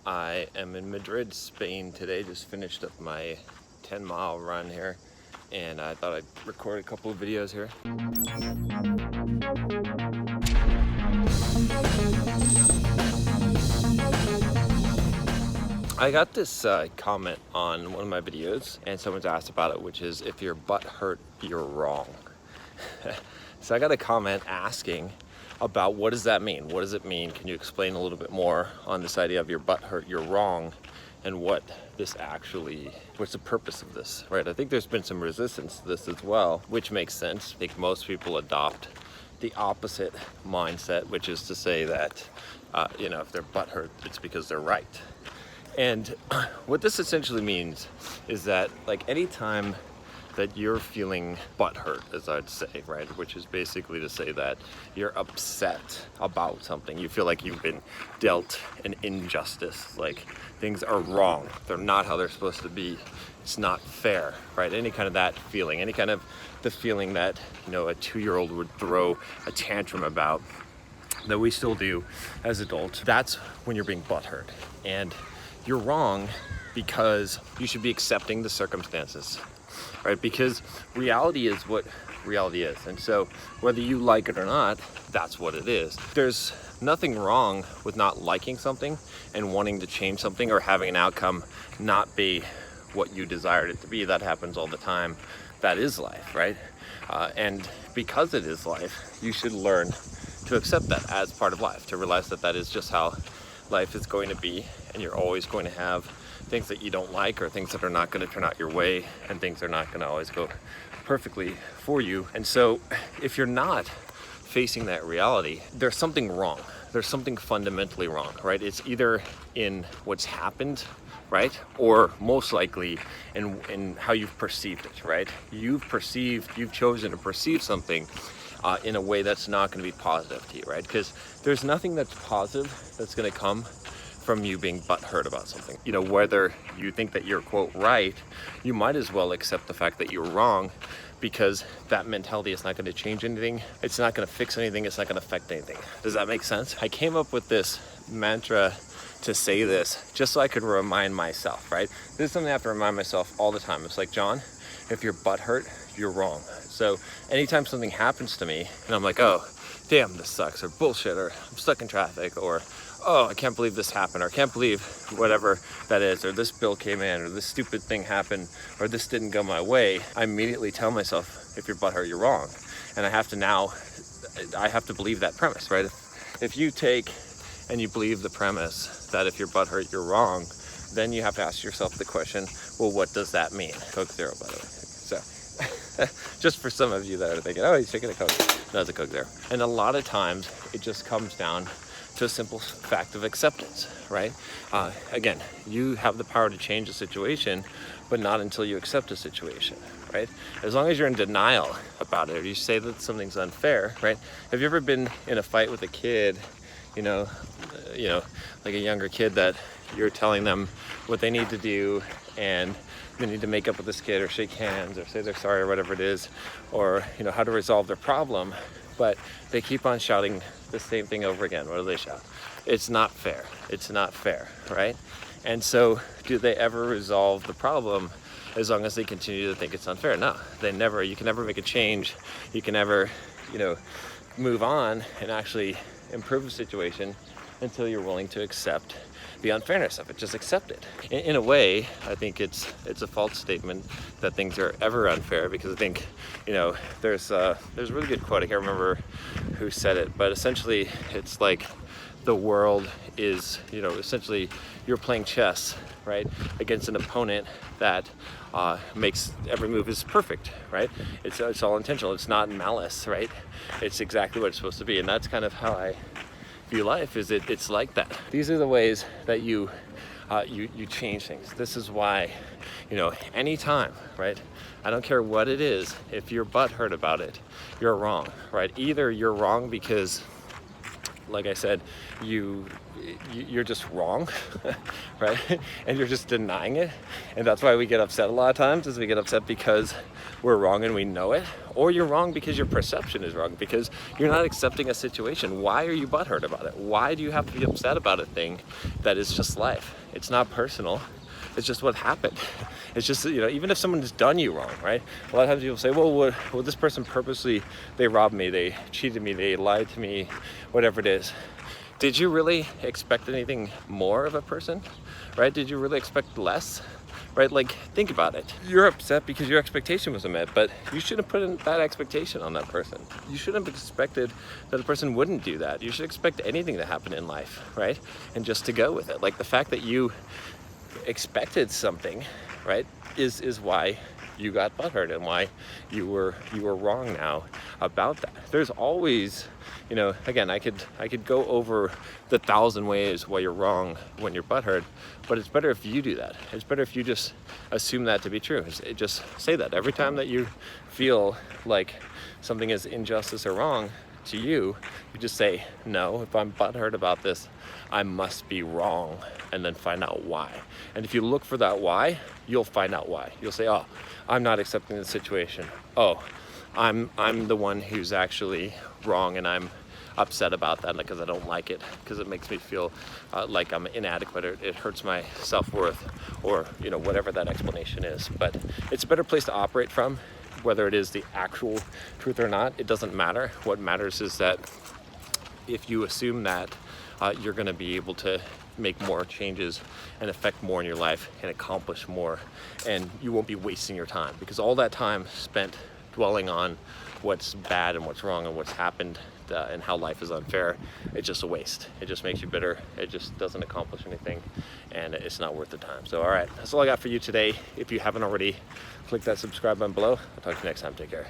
I am in Madrid, Spain today. Just finished up my 10-mile run here, and I thought I'd record a couple of videos here. I got this comment on one of my videos, and someone's asked about it, which is, if your butt hurt, you're wrong. So I got a comment asking about, what does that mean? What does it mean? Can you explain a little bit more on this idea of your butt hurt, you're wrong, and what's the purpose of this, right? I think there's been some resistance to this as well, which makes sense. I think most people adopt the opposite mindset, which is to say that, if their butt hurt, it's because they're right. And what this essentially means is that, like, anytime that you're feeling butthurt, as I'd say, right, which is basically to say that you're upset about something, you feel like you've been dealt an injustice, like things are wrong, they're not how they're supposed to be, it's not fair, right? Any kind of that feeling, any kind of the feeling that, a 2-year-old would throw a tantrum about, that we still do as adults, that's when you're being butthurt. And you're wrong because you should be accepting the circumstances, right? Because reality is what reality is. And so whether you like it or not, that's what it is. There's nothing wrong with not liking something and wanting to change something or having an outcome not be what you desired it to be. That happens all the time. That is life, right? And because it is life, you should learn to accept that as part of life, to realize that that is just how life is going to be, and you're always going to have things that you don't like, or things that are not going to turn out your way, and things are not going to always go perfectly for you. And so if you're not facing that reality, there's something wrong. There's something fundamentally wrong, right? It's either in what's happened, right? Or most likely in how you've perceived it, right? You've chosen to perceive something in a way that's not going to be positive to you, right? Because there's nothing that's positive that's going to come from you being butthurt about something. Whether you think that you're, quote, right, you might as well accept the fact that you're wrong, because that mentality is not going to change anything. It's not going to fix anything. It's not going to affect anything. Does that make sense? I came up with this mantra to say this just so I could remind myself, right? This is something I have to remind myself all the time. It's like, John, if you're butthurt, you're wrong. So anytime something happens to me and I'm like, oh, damn, this sucks, or bullshit, or I'm stuck in traffic, or oh, I can't believe this happened, or I can't believe whatever that is, or this bill came in, or this stupid thing happened, or this didn't go my way, I immediately tell myself, if you're butthurt, you're wrong. And I have to believe that premise, right? If you take and you believe the premise that if you're butthurt, you're wrong, then you have to ask yourself the question, well, what does that mean? Coke Zero, by the way. So just for some of you that are thinking, oh, he's taking a Coke. No, it's a Coke Zero. And a lot of times it just comes down to a simple fact of acceptance, right? Again, you have the power to change a situation, but not until you accept a situation, right? As long as you're in denial about it, or you say that something's unfair, right? Have you ever been in a fight with a kid, like a younger kid, that you're telling them what they need to do, and they need to make up with this kid, or shake hands, or say they're sorry, or whatever it is, or how to resolve their problem, but they keep on shouting the same thing over again? What do they shout? It's not fair. It's not fair, right? And so do they ever resolve the problem as long as they continue to think it's unfair? No, they never. You can never make a change. You can never, move on and actually improve the situation until you're willing to accept the unfairness of it. Just accept it. In a way, I think it's a false statement that things are ever unfair, because I think, there's a really good quote. I can't remember who said it, but essentially it's like the world is, essentially you're playing chess, right, against an opponent that makes every move is perfect, right? It's all intentional. It's not malice, right? It's exactly what it's supposed to be. And that's kind of how I view life. It's like that. These are the ways that you change things. This is why, anytime, right? I don't care what it is. If you're butthurt about it, you're wrong, right? Either you're wrong because like I said, you're just wrong, right? And you're just denying it. And that's why we get upset a lot of times, is we get upset because we're wrong and we know it, or you're wrong because your perception is wrong, because you're not accepting a situation. Why are you butthurt about it? Why do you have to be upset about a thing that is just life? It's not personal. It's just what happened. It's just, even if someone has done you wrong, right? A lot of times people say, well, this person purposely, they robbed me, they cheated me, they lied to me, whatever it is. Did you really expect anything more of a person, right? Did you really expect less, right? Like, think about it. You're upset because your expectation wasn't met, but you shouldn't put in that expectation on that person. You shouldn't have expected that the person wouldn't do that. You should expect anything to happen in life, right? And just to go with it. Like, the fact that you expected something, right, is why you got butthurt and why you were wrong now about that. There's always, again, I could go over the 1,000 ways why you're wrong when you're butthurt, but it's better if you do that. It's better if you just assume that to be true. Just say that every time that you feel like something is injustice or wrong to you, you just say, no, if I'm butthurt about this, I must be wrong, and then find out why. And if you look for that why, you'll find out why. You'll say, oh, I'm not accepting the situation. Oh, I'm the one who's actually wrong, and I'm upset about that because I don't like it, because it makes me feel like I'm inadequate, or it hurts my self-worth, or whatever that explanation is. But it's a better place to operate from. Whether it is the actual truth or not, it doesn't matter. What matters is that if you assume that, you're going to be able to make more changes and affect more in your life and accomplish more, and you won't be wasting your time, because all that time spent dwelling on what's bad and what's wrong and what's happened and how life is unfair, it's just a waste. It just makes you bitter. It just doesn't accomplish anything, and it's not worth the time. So all right, that's all I got for you today. If you haven't already, click that subscribe button below. I'll talk to you next time. Take care.